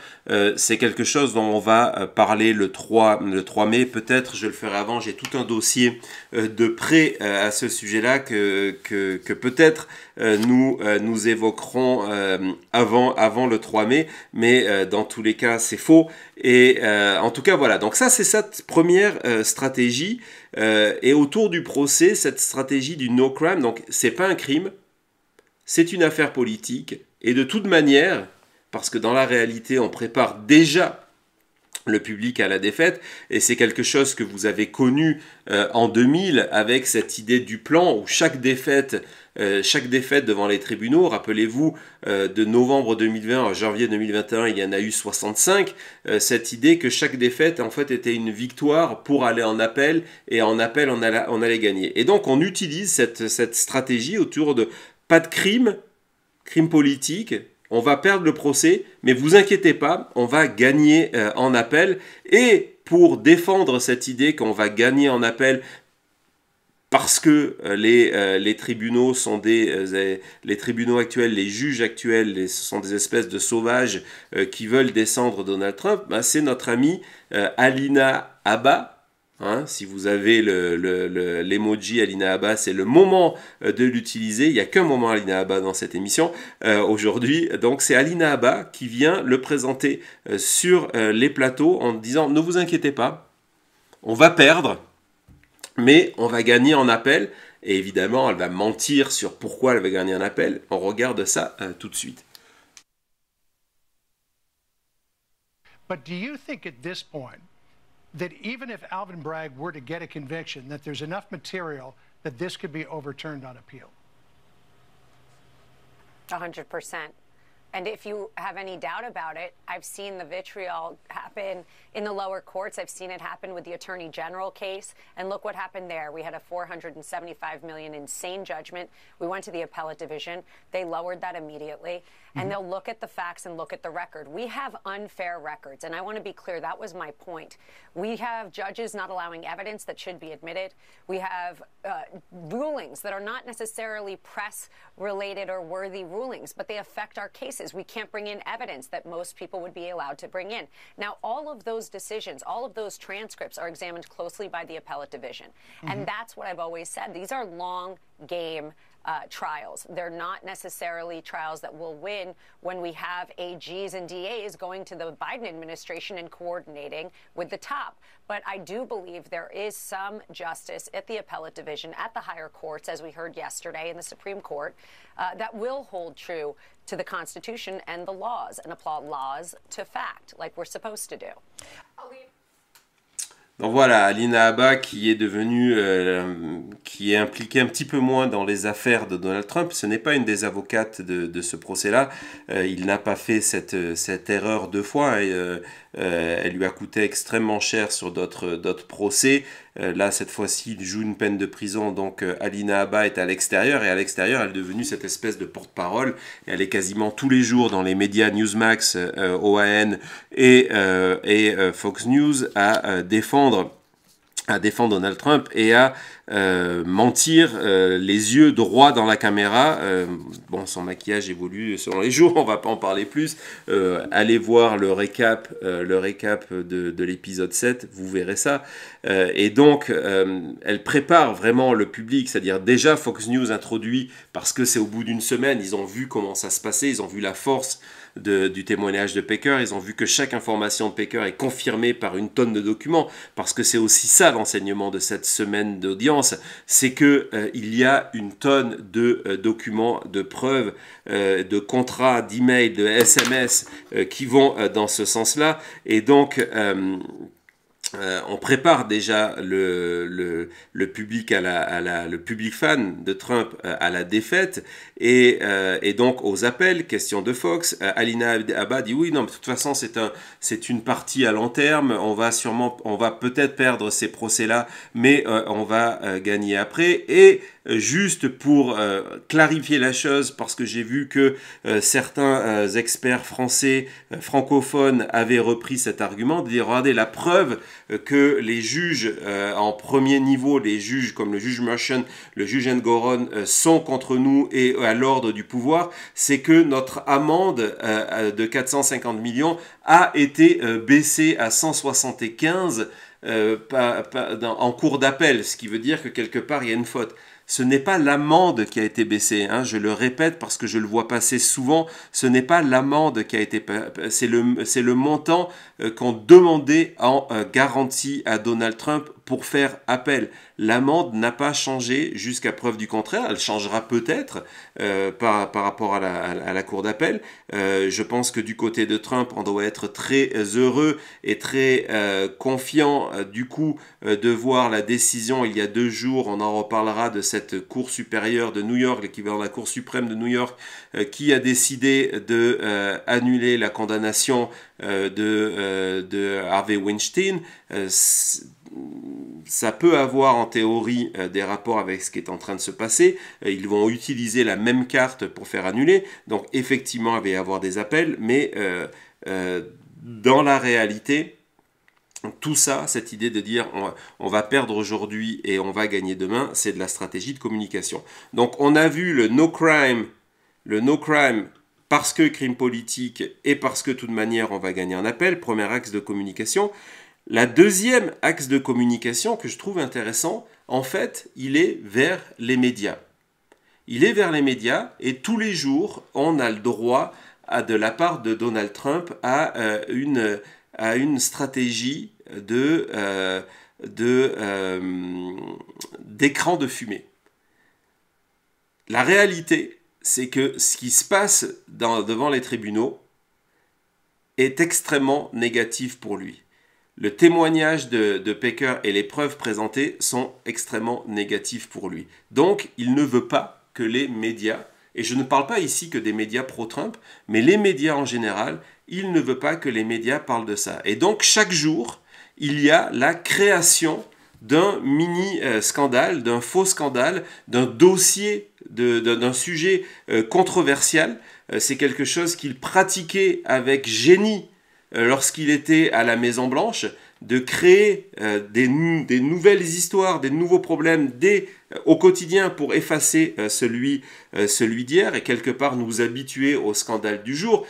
c'est quelque chose dont on va parler le 3 mai. Peut-être je le ferai avant. J'ai tout un dossier de près à ce sujet-là que peut-être nous évoquerons avant le 3 mai. Mais dans tous les cas c'est faux. Et en tout cas, voilà. Donc ça, c'est cette première stratégie. Et autour du procès, cette stratégie du no crime, donc c'est pas un crime, c'est une affaire politique. Et de toute manière, parce que dans la réalité, on prépare déjà le public à la défaite, et c'est quelque chose que vous avez connu en 2000 avec cette idée du plan où chaque défaite devant les tribunaux, rappelez-vous, de novembre 2020 à janvier 2021, il y en a eu 65, cette idée que chaque défaite en fait était une victoire pour aller en appel, et en appel on allait gagner. Et donc on utilise cette stratégie autour de pas de crime politique. On va perdre le procès, mais vous inquiétez pas, on va gagner en appel. Et pour défendre cette idée qu'on va gagner en appel, parce que les tribunaux sont les tribunaux actuels, les juges actuels, ce sont des espèces de sauvages qui veulent descendre Donald Trump, c'est notre amie Alina Habba. Si vous avez l'emoji Alina Habba, c'est le moment de l'utiliser. Il n'y a qu'un moment Alina Habba dans cette émission aujourd'hui. Donc c'est Alina Habba qui vient le présenter sur les plateaux en disant « Ne vous inquiétez pas, on va perdre, mais on va gagner en appel. » Et évidemment, elle va mentir sur pourquoi elle va gagner en appel. On regarde ça tout de suite. But do you think at this point that even if Alvin Bragg were to get a conviction, that there's enough material that this could be overturned on appeal? 100%. And if you have any doubt about it, I've seen the vitriol happen happen in the lower courts. I've seen it happen with the Attorney General case, and look what happened there. We had a $475 million insane judgment. We went to the appellate division. They lowered that immediately, and they'll look at the facts and look at the record. We have unfair records, and I want to be clear, that was my point. We have judges not allowing evidence that should be admitted. We have rulings that are not necessarily press-related or worthy rulings, but they affect our cases. We can't bring in evidence that most people would be allowed to bring in. Now, all of those decisions, all of those transcripts are examined closely by the appellate division. And that's what I've always said. These are long game trials. They're not necessarily trials that will win when we have AGs and DAs going to the Biden administration and coordinating with the top. But I do believe there is some justice at the appellate division, at the higher courts, as we heard yesterday in the Supreme Court, that will hold true to the Constitution and the laws and apply laws to fact, like we're supposed to do. Donc voilà, Alina Habba qui est devenue, qui est impliquée un petit peu moins dans les affaires de Donald Trump. Ce n'est pas une des avocates de ce procès-là. Il n'a pas fait cette erreur deux fois. Elle lui a coûté extrêmement cher sur d'autres procès. Là, cette fois-ci, il joue une peine de prison. Donc, Alina Habba est à l'extérieur. Et à l'extérieur, elle est devenue cette espèce de porte-parole. Et elle est quasiment tous les jours dans les médias Newsmax, OAN et Fox News à défendre Donald Trump et à mentir les yeux droits dans la caméra. Bon, son maquillage évolue selon les jours, on va pas en parler plus. Allez voir le récap de l'épisode 7, vous verrez ça. Et donc, elle prépare vraiment le public, c'est-à-dire déjà Fox News introduit, parce que c'est au bout d'une semaine, ils ont vu comment ça se passait, ils ont vu la force du témoignage de Pecker, ils ont vu que chaque information de Pecker est confirmée par une tonne de documents, parce que c'est aussi ça l'enseignement de cette semaine d'audience, c'est que il y a une tonne de documents, de preuves, de contrats, d'emails, de SMS qui vont dans ce sens-là, et donc on prépare déjà le public le public fan de Trump à la défaite et donc aux appels. Question de Fox, Alina Habba dit oui, non, mais de toute façon c'est une partie à long terme. On va peut-être perdre ces procès-là, mais on va gagner après. Et juste pour clarifier la chose, parce que j'ai vu que certains experts français francophones avaient repris cet argument, de dire regardez la preuve que les juges en premier niveau, les juges comme le juge Merchant, le juge Engoron sont contre nous et à l'ordre du pouvoir, c'est que notre amende de 450 millions a été baissée à 175 en cours d'appel, ce qui veut dire que quelque part il y a une faute. Ce n'est pas l'amende qui a été baissée, hein, je le répète parce que je le vois passer souvent, ce n'est pas l'amende qui a été, c'est le montant qu'on demandait en garantie à Donald Trump pour faire appel. L'amende n'a pas changé jusqu'à preuve du contraire, elle changera peut-être par rapport à la cour d'appel. Je pense que du côté de Trump, on doit être très heureux et très confiant du coup de voir la décision il y a 2 jours, on en reparlera de cette cour supérieure de New York, l'équivalent de la cour suprême de New York, qui a décidé de annuler la condamnation de Harvey Weinstein. Ça peut avoir en théorie des rapports avec ce qui est en train de se passer. Ils vont utiliser la même carte pour faire annuler. Donc effectivement, il va y avoir des appels, mais dans la réalité, tout ça, cette idée de dire on va perdre aujourd'hui et on va gagner demain, c'est de la stratégie de communication. Donc on a vu le no crime parce que crime politique et parce que de toute manière on va gagner un appel, premier axe de communication. La deuxième axe de communication que je trouve intéressant, en fait, il est vers les médias. Il est vers les médias et tous les jours, on a le droit, de la part de Donald Trump, à une stratégie d'écran de fumée. La réalité, c'est que ce qui se passe devant les tribunaux est extrêmement négatif pour lui. Le témoignage de Pecker et les preuves présentées sont extrêmement négatifs pour lui. Donc, il ne veut pas que les médias et je ne parle pas ici que des médias pro-Trump, mais les médias en général, il ne veut pas que les médias parlent de ça. Et donc chaque jour, il y a la création d'un mini-scandale, d'un faux scandale, d'un dossier, d'un sujet controversial. C'est quelque chose qu'il pratiquait avec génie lorsqu'il était à la Maison-Blanche, de créer des nouvelles histoires, des nouveaux problèmes au quotidien pour effacer celui d'hier et quelque part nous habituer au scandale du jour.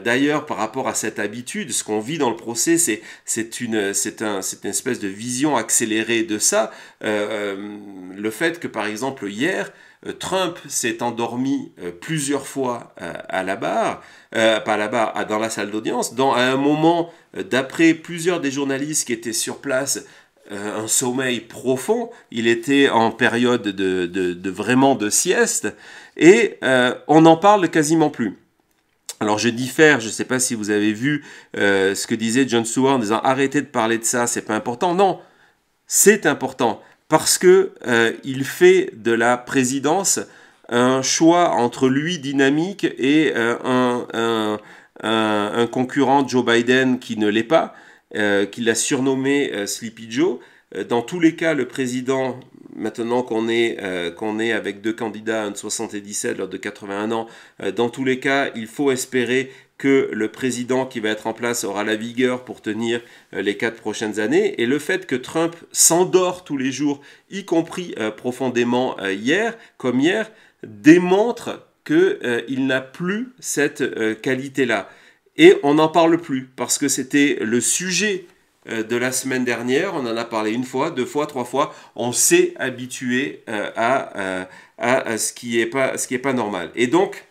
D'ailleurs, par rapport à cette habitude, ce qu'on vit dans le procès, c'est une espèce de vision accélérée de ça. Le fait que, par exemple, hier, Trump s'est endormi plusieurs fois à la barre, pas à la barre, dans la salle d'audience, à un moment, d'après plusieurs des journalistes qui étaient sur place, un sommeil profond, il était en période vraiment de sieste, et on n'en parle quasiment plus. Alors je diffère, je ne sais pas si vous avez vu ce que disait Jon Stewart en disant « Arrêtez de parler de ça, c'est pas important ». Non, c'est important. Parce que il fait de la présidence un choix entre lui dynamique et un concurrent Joe Biden qui ne l'est pas, qu'il a surnommé Sleepy Joe. Dans tous les cas, le président, maintenant qu'on est avec deux candidats, un de 77, l'autre de 81 ans, dans tous les cas, il faut espérer que le président qui va être en place aura la vigueur pour tenir les 4 prochaines années. Et le fait que Trump s'endort tous les jours, y compris profondément hier, démontre qu'il n'a plus cette qualité-là. Et on n'en parle plus, parce que c'était le sujet de la semaine dernière. On en a parlé une fois, 2 fois, 3 fois. On s'est habitué à ce qui est pas normal. Et donc,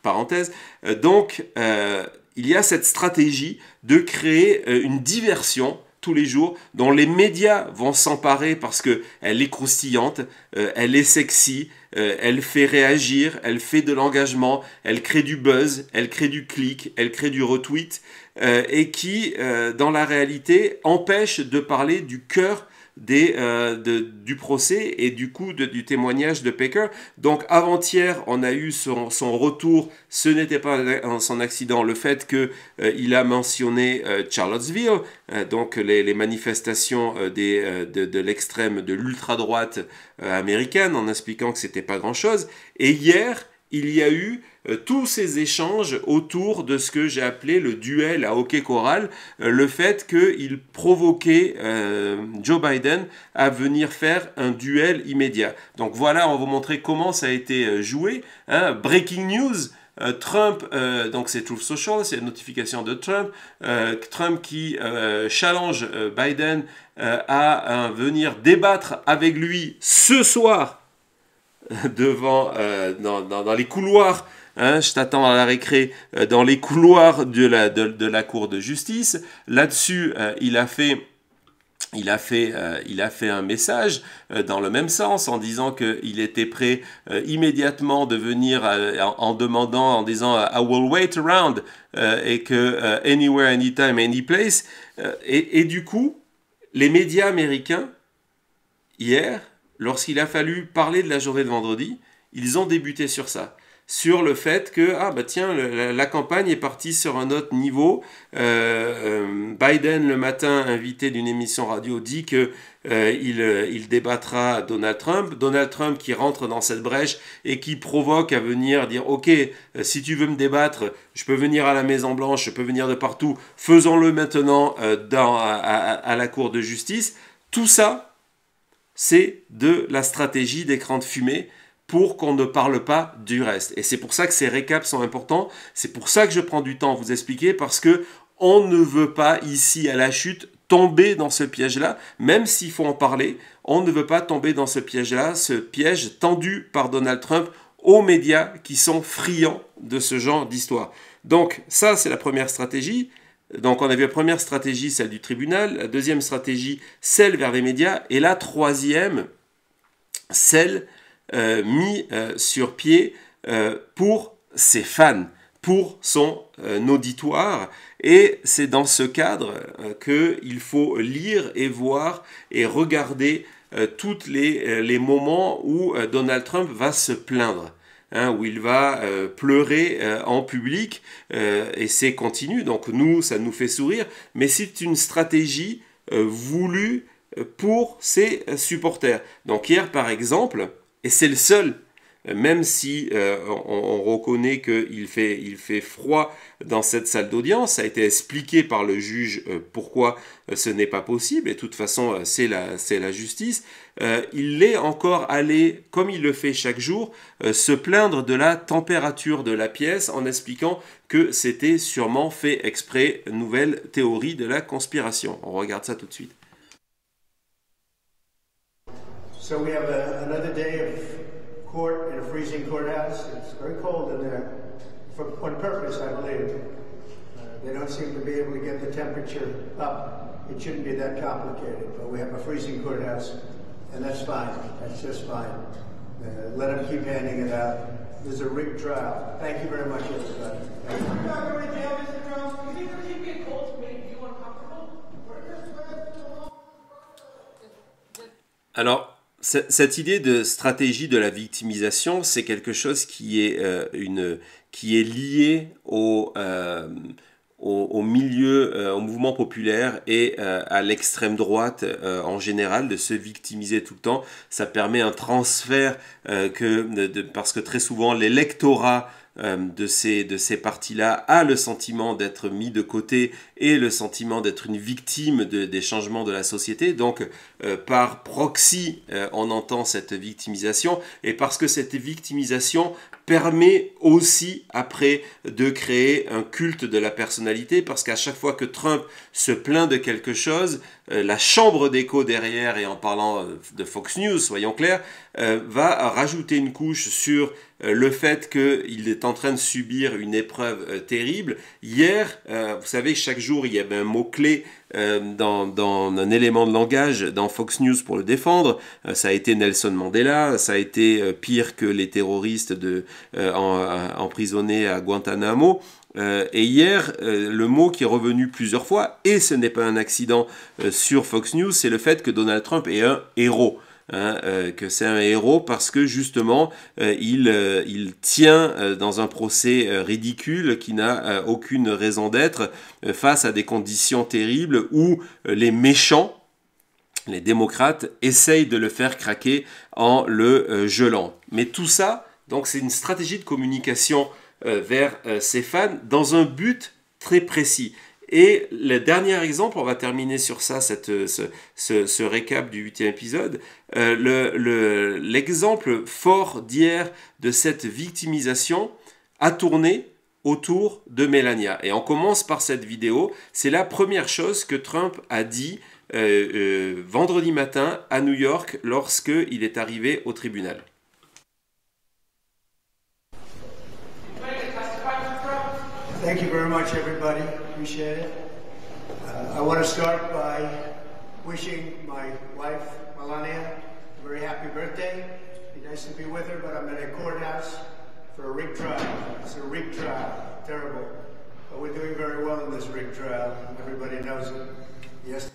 parenthèse, il y a cette stratégie de créer une diversion tous les jours dont les médias vont s'emparer parce qu'elle est croustillante, elle est sexy, elle fait réagir, elle fait de l'engagement, elle crée du buzz, elle crée du clic, elle crée du retweet et qui, dans la réalité, empêche de parler du cœur du procès et du coup du témoignage de Packer. Donc avant-hier, on a eu son retour. Ce n'était pas son accident. Le fait qu'il a mentionné Charlottesville, donc les manifestations de l'extrême, de l'ultra-droite américaine, en expliquant que c'était pas grand-chose. Et hier, il y a eu tous ces échanges autour de ce que j'ai appelé le duel à hockey choral, le fait qu'il provoquait Joe Biden à venir faire un duel immédiat. Donc voilà, on va vous montrer comment ça a été joué. Breaking news, Trump, donc c'est Truth Social, c'est la notification de Trump, Trump qui challenge Biden à venir débattre avec lui ce soir dans les couloirs. Je t'attends à la récré dans les couloirs de la cour de justice. Là-dessus, il a fait un message dans le même sens en disant qu'il était prêt immédiatement de venir en disant I will wait around et que anywhere, anytime, anyplace. Et du coup, les médias américains, hier, lorsqu'il a fallu parler de la journée de vendredi, ils ont débuté sur ça. Sur le fait que, la campagne est partie sur un autre niveau. Biden, le matin, invité d'une émission radio, dit qu'il débattra Donald Trump. Donald Trump qui rentre dans cette brèche et qui provoque à venir dire « Ok, si tu veux me débattre, je peux venir à la Maison-Blanche, je peux venir de partout. Faisons-le maintenant à la Cour de justice. » Tout ça, c'est de la stratégie d'écran de fumée pour qu'on ne parle pas du reste. Et c'est pour ça que ces récaps sont importants. C'est pour ça que je prends du temps à vous expliquer, parce que on ne veut pas, ici, à la chute, tomber dans ce piège-là, même s'il faut en parler. On ne veut pas tomber dans ce piège-là, ce piège tendu par Donald Trump aux médias qui sont friands de ce genre d'histoire. Donc, ça, c'est la première stratégie. Donc, on a vu la première stratégie, celle du tribunal. La deuxième stratégie, celle vers les médias. Et la troisième, celle mis sur pied pour ses fans, pour son auditoire. Et c'est dans ce cadre qu'il faut lire et voir et regarder tous les moments où Donald Trump va se plaindre. hein, où il va pleurer en public, et c'est continu. Donc nous, ça nous fait sourire, mais c'est une stratégie voulue pour ses supporters. Donc hier, par exemple, et c'est le seul, même si on reconnaît qu'il fait froid dans cette salle d'audience, ça a été expliqué par le juge pourquoi ce n'est pas possible, et de toute façon c'est la justice, il est encore allé, comme il le fait chaque jour, se plaindre de la température de la pièce en expliquant que c'était sûrement fait exprès, nouvelle théorie de la conspiration. On regarde ça tout de suite. So we have another day of court in a freezing courthouse. It's very cold in there, on purpose, I believe. They don't seem to be able to get the temperature up. It shouldn't be that complicated, but we have a freezing courthouse, and that's fine. That's just fine. Let them keep handing it out. There's a rigged trial. Thank you very much, everybody. Thank you. You're not going to jail, Mr. Jones. You think the keep getting cold to make you uncomfortable? Alors, cette idée de stratégie de la victimisation, c'est quelque chose qui est lié au milieu, au mouvement populaire et à l'extrême droite en général, de se victimiser tout le temps. Ça permet un transfert parce que très souvent l'électorat de ces partis-là a le sentiment d'être mis de côté et le sentiment d'être une victime des changements de la société. Donc, par proxy, on entend cette victimisation, et parce que cette victimisation permet aussi après de créer un culte de la personnalité, parce qu'à chaque fois que Trump se plaint de quelque chose, la chambre d'écho derrière, et en parlant de Fox News, soyons clairs, va rajouter une couche sur le fait qu'il est en train de subir une épreuve terrible. Hier, vous savez, chaque jour, il y avait un mot-clé dans un élément de langage dans Fox News pour le défendre. Ça a été Nelson Mandela, ça a été pire que les terroristes emprisonnés à Guantanamo. Et hier, le mot qui est revenu plusieurs fois, et ce n'est pas un accident sur Fox News, c'est le fait que Donald Trump est un héros. Que c'est un héros parce que justement il tient dans un procès ridicule qui n'a aucune raison d'être face à des conditions terribles où les méchants, les démocrates, essayent de le faire craquer en le gelant. Mais tout ça, donc, c'est une stratégie de communication vers ses fans dans un but très précis. Et le dernier exemple, on va terminer sur ça, ce récap du 8e épisode, l'exemple fort d'hier de cette victimisation a tourné autour de Melania. Et on commence par cette vidéo. C'est la première chose que Trump a dit vendredi matin à New York lorsqu'il est arrivé au tribunal. Thank you very much, everybody. Appreciate it. I want to start by wishing my wife, Melania, a very happy birthday. It'd be nice to be with her, but I'm in a courthouse for a rigged trial. It's a rigged trial. Terrible. But we're doing very well in this rigged trial. Everybody knows it. Yes.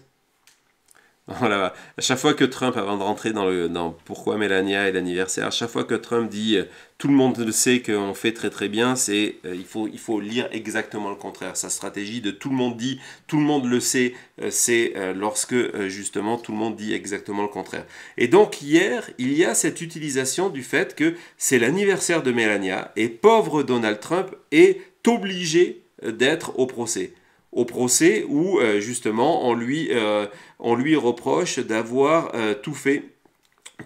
Voilà. À chaque fois que Trump, avant de rentrer dans pourquoi Melania et l'anniversaire, à chaque fois que Trump dit tout le monde le sait qu'on fait très très bien, c'est il faut lire exactement le contraire. Sa stratégie de tout le monde dit, tout le monde le sait, c'est lorsque justement tout le monde dit exactement le contraire. Et donc hier, il y a cette utilisation du fait que c'est l'anniversaire de Melania et pauvre Donald Trump est obligé d'être au procès. Au procès où justement on lui reproche d'avoir tout fait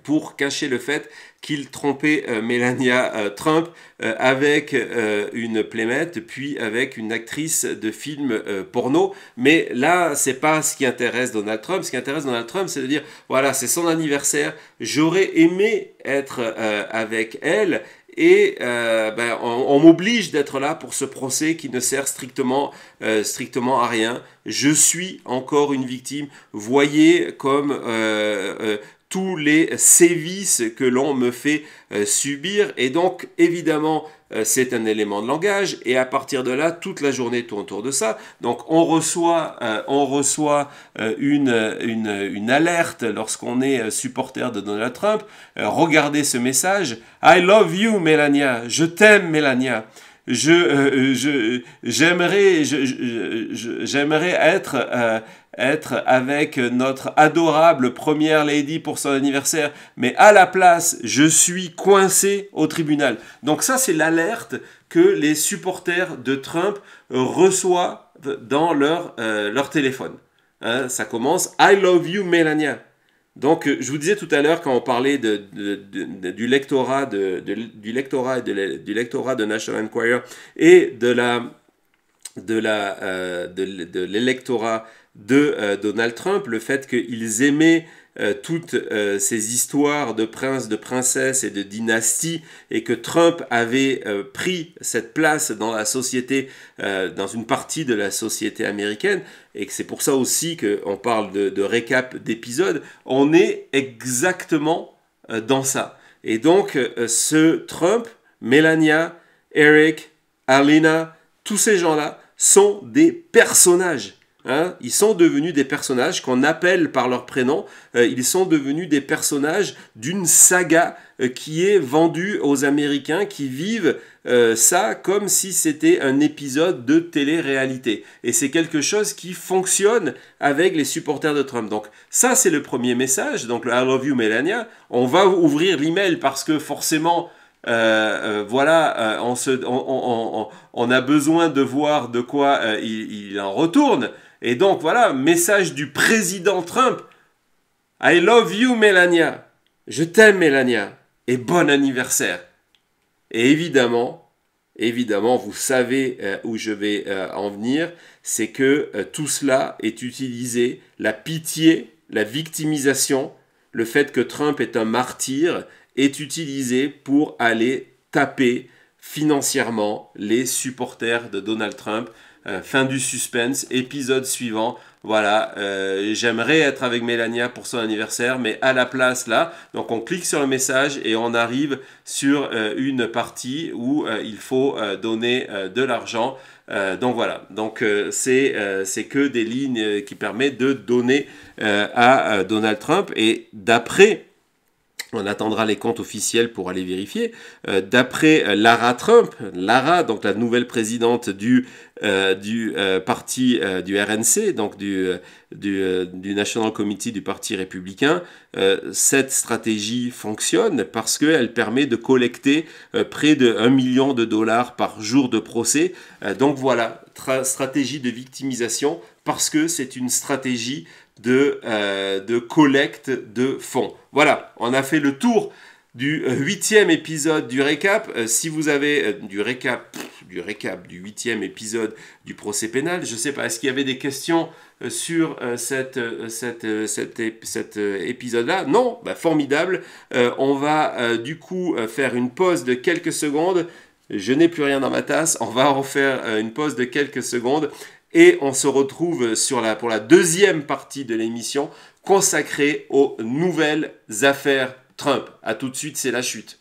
pour cacher le fait qu'il trompait Melania Trump avec une playmate, puis avec une actrice de film porno. Mais là, c'est pas ce qui intéresse Donald Trump. Ce qui intéresse Donald Trump, c'est de dire, voilà, c'est son anniversaire, j'aurais aimé être avec elle, et on m'oblige d'être là pour ce procès qui ne sert strictement à rien. Je suis encore une victime. Voyez comme tous les sévices que l'on me fait subir. Et donc, évidemment, c'est un élément de langage. Et à partir de là, toute la journée tourne autour de ça. Donc, on reçoit une alerte lorsqu'on est supporter de Donald Trump. Regardez ce message. I love you, Melania. Je t'aime, Melania. J'aimerais être avec notre adorable première lady pour son anniversaire, mais à la place, je suis coincé au tribunal. Donc ça, c'est l'alerte que les supporters de Trump reçoient dans leur téléphone. Hein, ça commence « I love you, Melania ». Donc, je vous disais tout à l'heure, quand on parlait du lectorat de National Enquirer et de l'électorat de Donald Trump, le fait qu'ils aimaient toutes ces histoires de princes, de princesses et de dynasties, et que Trump avait pris cette place dans la société, dans une partie de la société américaine, et que c'est pour ça aussi qu'on parle de récap d'épisodes, on est exactement dans ça. Et donc, ce Trump, Melania, Eric, Alina, tous ces gens-là sont des personnages. Hein, ils sont devenus des personnages qu'on appelle par leur prénom. Ils sont devenus des personnages d'une saga qui est vendue aux Américains qui vivent ça comme si c'était un épisode de télé-réalité. Et c'est quelque chose qui fonctionne avec les supporters de Trump. Donc ça, c'est le premier message. Donc le I love you, Melania. On va ouvrir l'email parce que forcément... voilà, on a besoin de voir de quoi il en retourne. Et donc voilà, message du président Trump. I love you, Melania. Je t'aime, Melania. Et bon anniversaire. Et évidemment, vous savez où je vais en venir, c'est que tout cela est utilisé, la pitié, la victimisation, le fait que Trump est un martyr, est utilisé pour aller taper financièrement les supporters de Donald Trump. Fin du suspense, épisode suivant. Voilà, j'aimerais être avec Melania pour son anniversaire, mais à la place là, donc on clique sur le message et on arrive sur une partie où il faut donner de l'argent. Donc voilà, donc c'est que des lignes qui permettent de donner à Donald Trump. Et d'après, on attendra les comptes officiels pour aller vérifier. D'après Lara Trump, donc la nouvelle présidente du parti du RNC, donc du National Committee du Parti républicain, cette stratégie fonctionne parce qu'elle permet de collecter près de $1 million par jour de procès. Donc voilà, stratégie de victimisation parce que c'est une stratégie de collecte de fonds. Voilà, on a fait le tour du 8e épisode du récap. Si vous avez du récap du 8e épisode du procès pénal, je ne sais pas, est-ce qu'il y avait des questions sur cet épisode-là? Non, bah, formidable. On va du coup faire une pause de quelques secondes. Je n'ai plus rien dans ma tasse. On va en faire une pause de quelques secondes. Et on se retrouve pour la deuxième partie de l'émission consacrée aux nouvelles affaires Trump. A tout de suite, c'est la chute.